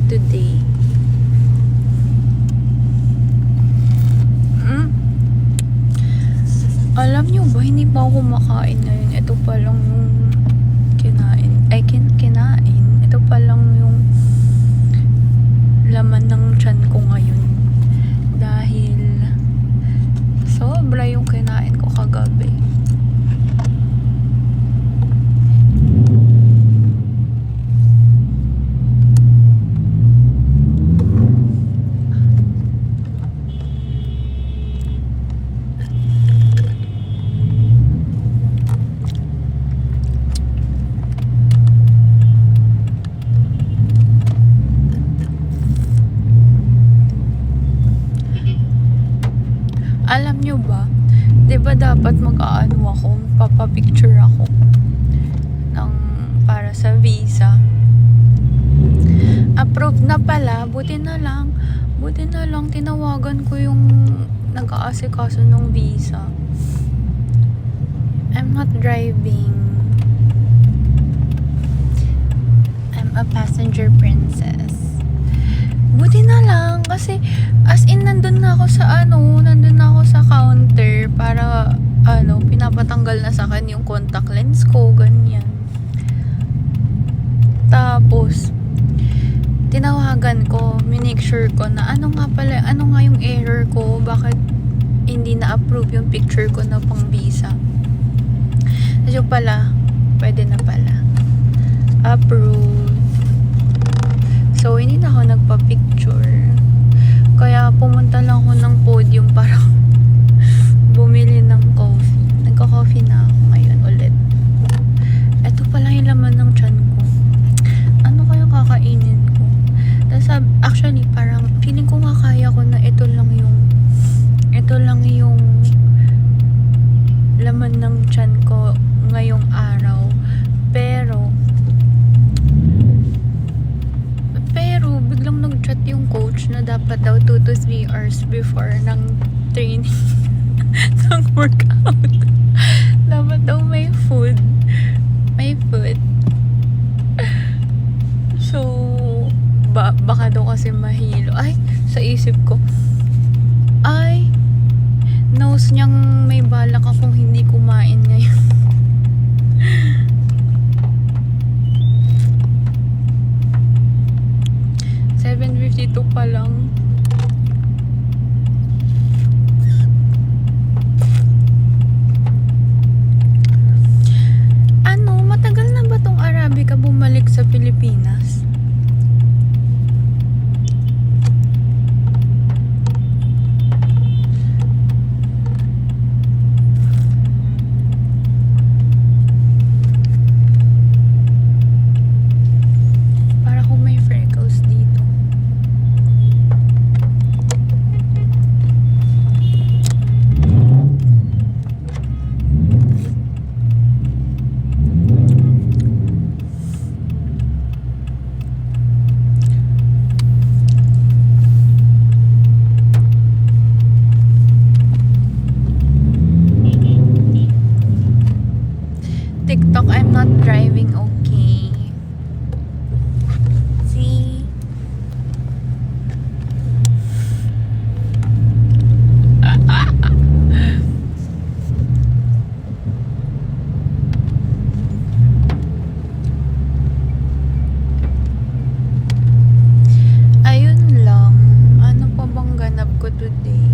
today. Alam nyo ba, hindi pa ako kumakain ngayon. Ito pa lang yung kinain. Kinain. Ito pa lang yung laman ng tiyan ko ngayon. Dahil sobra yung kinain ko kagabi. Alam nyo ba, di ba dapat mag-aano ako, papapicture ako ng, para sa visa. Approved na pala, buti na lang tinawagan ko yung nag-aasikaso ng visa. I'm not driving. I'm a passenger princess. Buti na lang kasi as in nandun na ako sa counter para pinapatanggal na sa akin yung contact lens ko, ganyan. Tapos tinawagan ko, minake sure ko na ano nga yung error ko, bakit hindi na-approve yung picture ko na pang visa. So pala, pwede na pala. Approved. So, hindi na ako nagpa-picture. Kaya pumunta lang ako ng podium para bumili ng coffee. Nagka-coffee na ako ngayon ulit. Ito pala yung laman ng tiyan ko. Ano kaya kakainin ko? Tapos, actually, parang feeling ko nga kaya ko na ito lang yung laman ng tiyan ko ngayong araw. Pero biglang nag-chat yung coach na dapat daw 2 to 3 hours before ng training ng workout. Dapat daw may food. So, baka daw kasi mahilo. Ay, sa isip ko, ay, knows niyang may balak akong hindi kumain ngayon. 7:52 pa lang. Matagal na ba tong Arabica bumalik sa Pilipinas? TikTok, I'm not driving, okay. See? Ayun lang. Ano pa bang ganap ko today?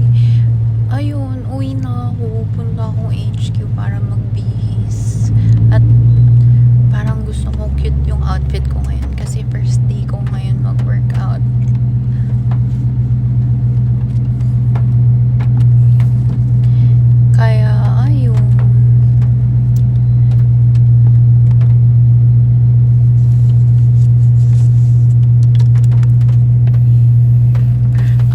Ayun, uwi na ako. Punta akong HQ para magbihis. At parang gusto ko cute yung outfit ko ngayon kasi first day ko ngayon mag-workout. Kaya ayun.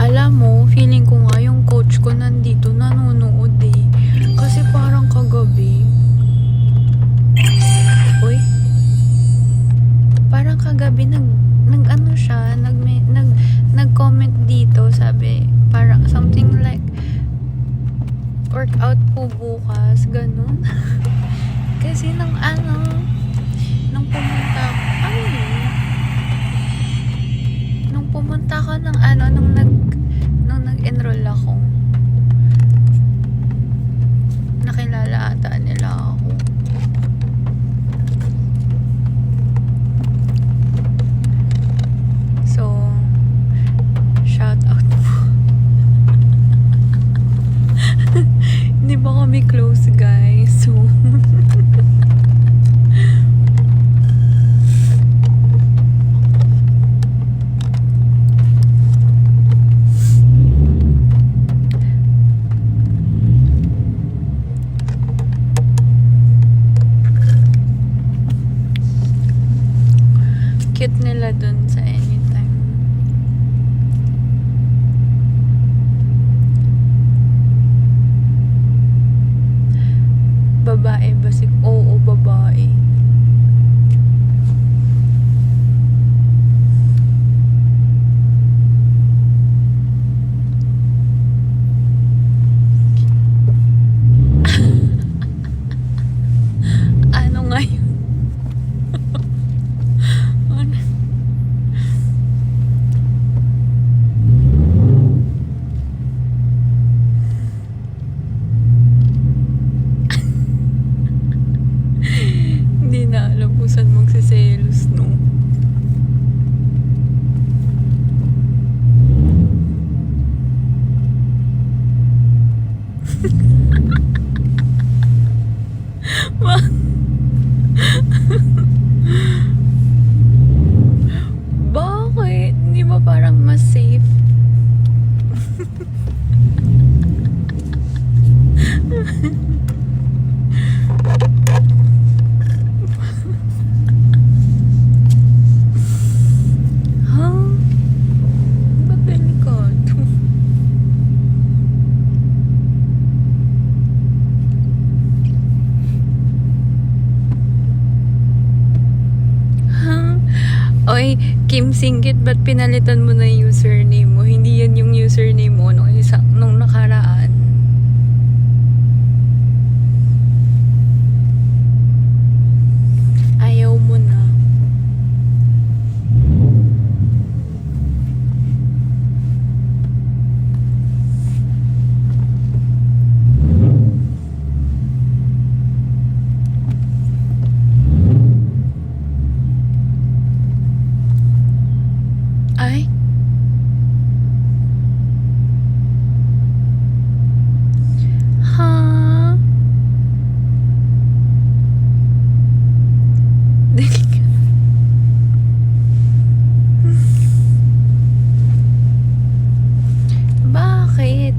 Alam mo, feeling ko nga yung coach ko nandito nanonood eh. Kasi parang kagabi nag-comment dito, sabi parang something like workout po bukas, ganun. Kasi nung pumunta ako, ng nung nag-enroll ako. Nakilala ata nila ako. So, shout out po. Hindi ba kami close, guys? So, cute nila dun sa Anytime. Babae ba si... Oo, babae. Ano nga yun? Ano? Hindi na alam kung saan magsiselos, no? Bakit? Hindi ba parang mas safe? Ha? Ba't delikado? Ha? Oy, Kim Singkit, ba't pinalitan mo na yung username mo? Hindi yan yung username mo nung nakaraan. Ayaw mo na. Ay? Ha? Bakit?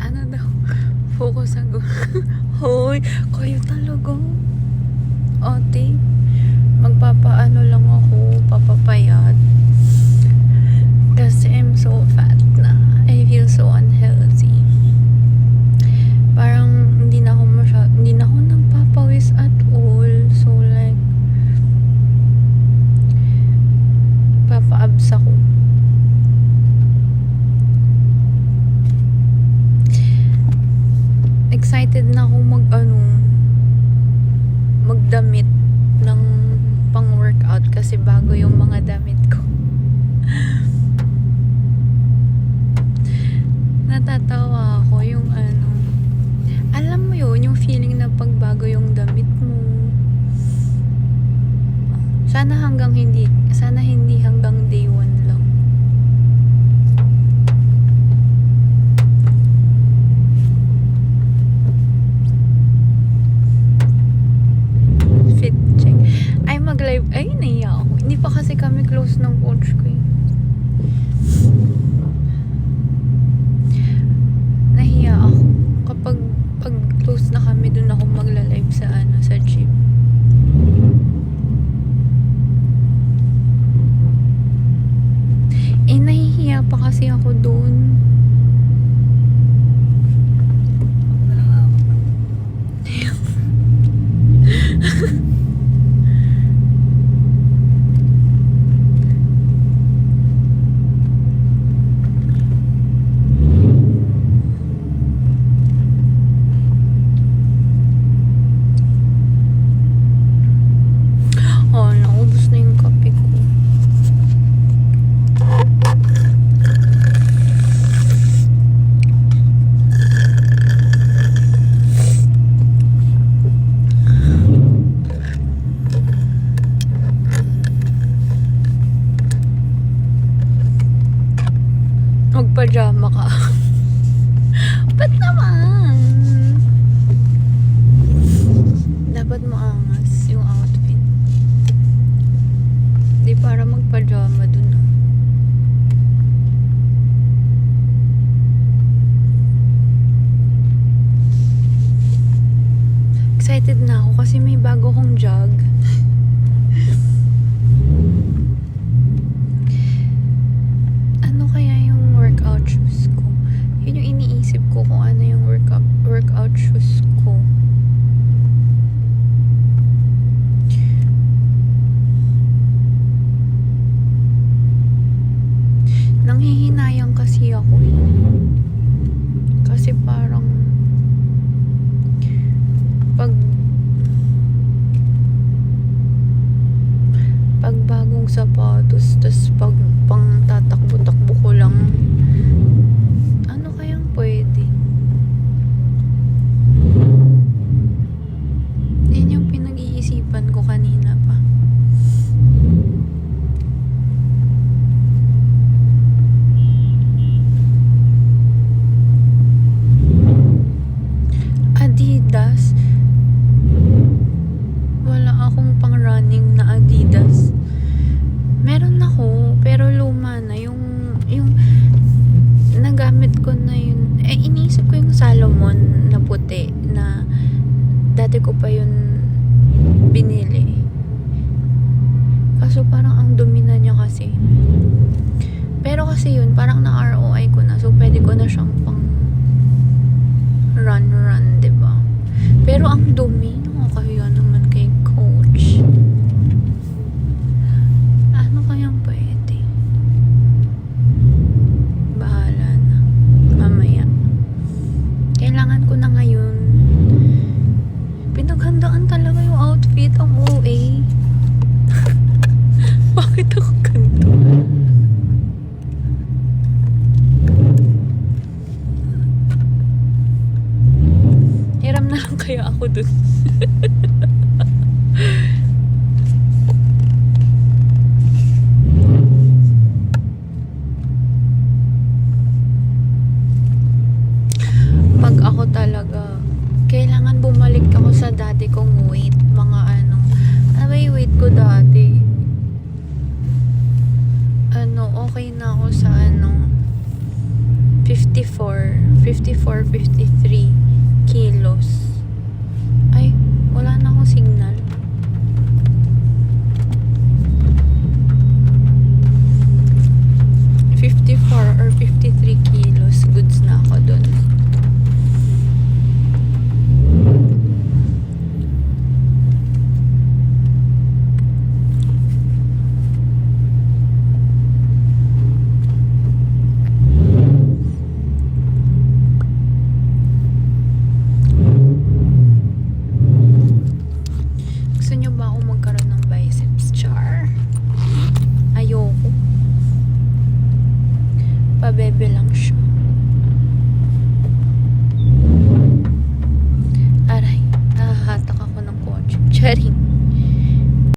Ano daw? Focus ako. Hoy, kayo talaga. Ate, magpapaano lang ako, papapayat. Kasi I'm so fat na. I feel so unhealthy. Parang hindi na ako nagpapawis at all. So like, papa-abs ako. Excited na ako magdamit ng pang-workout kasi bago yung mga damit ko. Natatawa ako yung alam mo yun, yung feeling na pagbago yung damit mo. Sana hindi hanggang day 1 lang. Fit check. Ay, mag-live. Ay, naiya ako. Hindi pa kasi kami close ng coach ko eh. Nahiya ako. Kapag close na kami, dun ako magla-live sa gym. Eh, nahihiya pa kasi ako dun. excited na ako kasi may bago kong jog. Ano kaya yung workout shoes ko? Yun yung iniisip ko kung ano yung workout shoes ko. Nanghihinayang kasi ako eh. Kasi parang pag bagong sapatos, tas pag pang tatakbo-takbo ko lang, ano kayang pwede? Yan yung pinag-iisipan ko kanina pa. Adidas. Wala akong pang running na Adidas. Meron ako, pero luma na. Yung nagamit ko na yun. Iniisip ko yung Salomon na puti na dati ko pa yun binili. Kaso parang ang dumi na niya kasi. Pero kasi yun, parang na-ROI ko na. So, pwede ko na siyang pang run, diba? Pero ang dumi, nakakahiya naman kay coach. Ano kayang pwede? Bahala na. Mamaya. Kailangan ko na ngayon. Pinaghandaan talaga yung outfit. Ang OA. Bakit ako ganito? Hiram na lang kaya ako dun.